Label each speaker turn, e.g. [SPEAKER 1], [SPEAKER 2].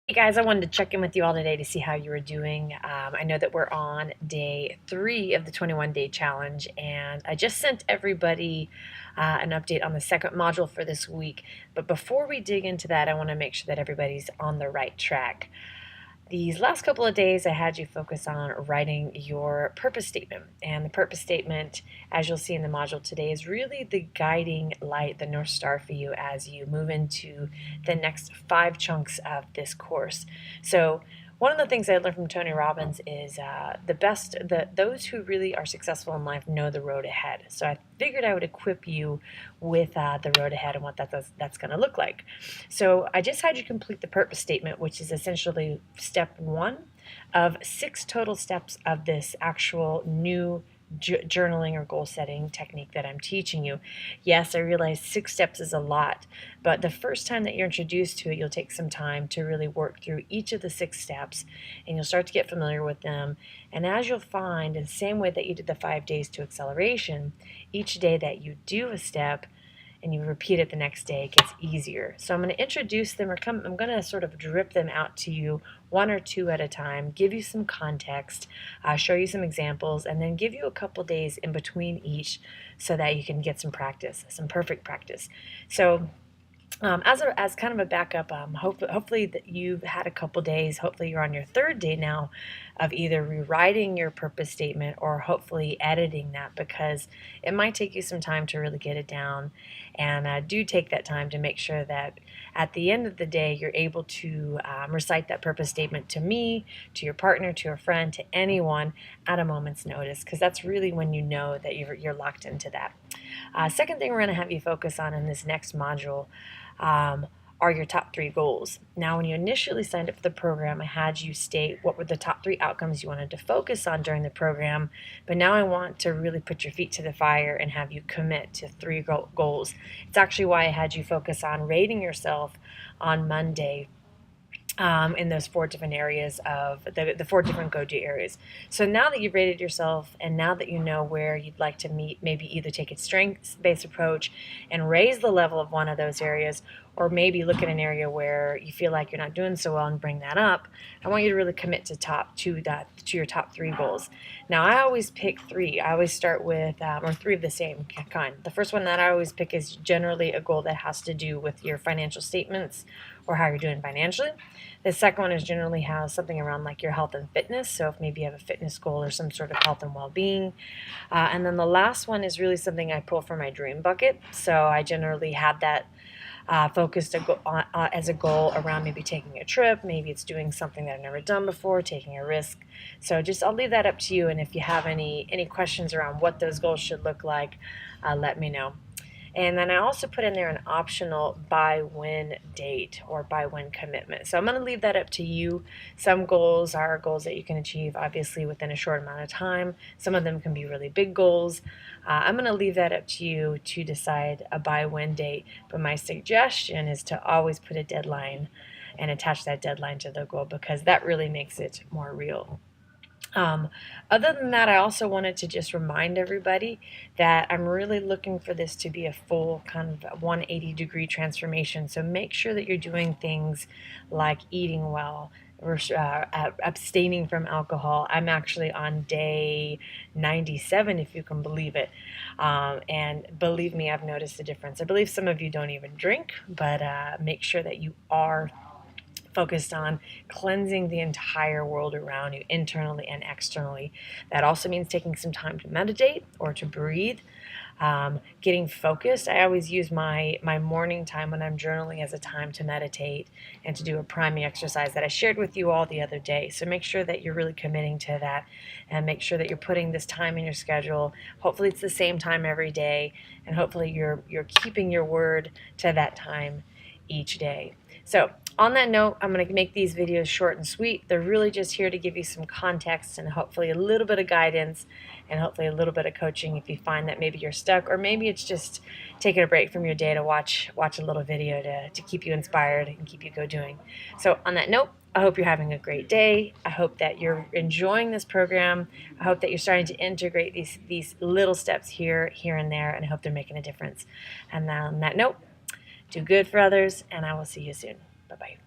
[SPEAKER 1] Hey guys, I wanted to check in with you all today to see how you were doing. I know that we're on day 3 of the 21-day challenge, and I just sent everybody an update on the second module for this week. But before we dig into that, I want to make sure that everybody's on the right track. These last couple of days, I had you focus on writing your purpose statement. And the purpose statement, as you'll see in the module today, is really the guiding light, the North Star for you as you move into the next 5 chunks of this course. So one of the things I learned from Tony Robbins is those who really are successful in life know the road ahead. So I figured I would equip you with the road ahead and what that's going to look like. So I just had you complete the purpose statement, which is essentially step 1 of 6 total steps of this actual new journaling or goal setting technique that I'm teaching you. Yes, I realize 6 steps is a lot, but the first time that you're introduced to it, you'll take some time to really work through each of the 6 steps, and you'll start to get familiar with them. And as you'll find, in the same way that you did the 5 days to acceleration, each day that you do a step and you repeat it the next day, it gets easier. So I'm going to introduce them, I'm going to sort of drip them out to you 1 or 2 at a time, give you some context, show you some examples, and then give you a couple days in between each so that you can get some practice, some perfect practice. So as kind of a backup, hopefully that you've had a couple days, hopefully you're on your 3rd day now of either rewriting your purpose statement or hopefully editing that, because it might take you some time to really get it down. And do take that time to make sure that at the end of the day you're able to recite that purpose statement to me, to your partner, to a friend, to anyone at a moment's notice, because that's really when you know that you're locked into that. Second thing we're going to have you focus on in this next module are your top 3 goals. Now, when you initially signed up for the program, I had you state what were the top 3 outcomes you wanted to focus on during the program, but now I want to really put your feet to the fire and have you commit to 3 goals. It's actually why I had you focus on rating yourself on Monday in those 4 different areas of the 4 different go-to areas. So now that you've rated yourself and now that you know where you'd like to meet, maybe either take a strengths-based approach and raise the level of one of those areas, or maybe look at an area where you feel like you're not doing so well and bring that up. I want you to really commit to your top 3 goals. Now, I always pick 3. I always start with or 3 of the same kind. The first one that I always pick is generally a goal that has to do with your financial statements or how you're doing financially. The second one is generally has something around like your health and fitness. So if maybe you have a fitness goal or some sort of health and well-being. And then the last one is really something I pull from my dream bucket. So I generally have that focused as a goal around maybe taking a trip, maybe it's doing something that I've never done before, taking a risk. So I'll leave that up to you, and if you have any questions around what those goals should look like, let me know. And then I also put in there an optional by-when date or by-when commitment. So I'm going to leave that up to you. Some goals are goals that you can achieve obviously within a short amount of time. Some of them can be really big goals. I'm going to leave that up to you to decide a by-when date. But my suggestion is to always put a deadline and attach that deadline to the goal, because that really makes it more real. Other than that, I also wanted to just remind everybody that I'm really looking for this to be a full kind of 180-degree transformation. So make sure that you're doing things like eating well, or abstaining from alcohol. I'm actually on day 97, if you can believe it. And believe me, I've noticed a difference. I believe some of you don't even drink, but make sure that you are focused on cleansing the entire world around you, internally and externally. That also means taking some time to meditate or to breathe, getting focused. I always use my morning time when I'm journaling as a time to meditate and to do a priming exercise that I shared with you all the other day. So make sure that you're really committing to that, and make sure that you're putting this time in your schedule. Hopefully it's the same time every day, and hopefully you're keeping your word to that time each day. So on that note, I'm going to make these videos short and sweet. They're really just here to give you some context and hopefully a little bit of guidance and hopefully a little bit of coaching if you find that maybe you're stuck, or maybe it's just taking a break from your day to watch a little video to keep you inspired and keep you doing. So on that note, I hope you're having a great day. I hope that you're enjoying this program. I hope that you're starting to integrate these little steps here and there, and I hope they're making a difference. And on that note, do good for others, and I will see you soon. Bye-bye.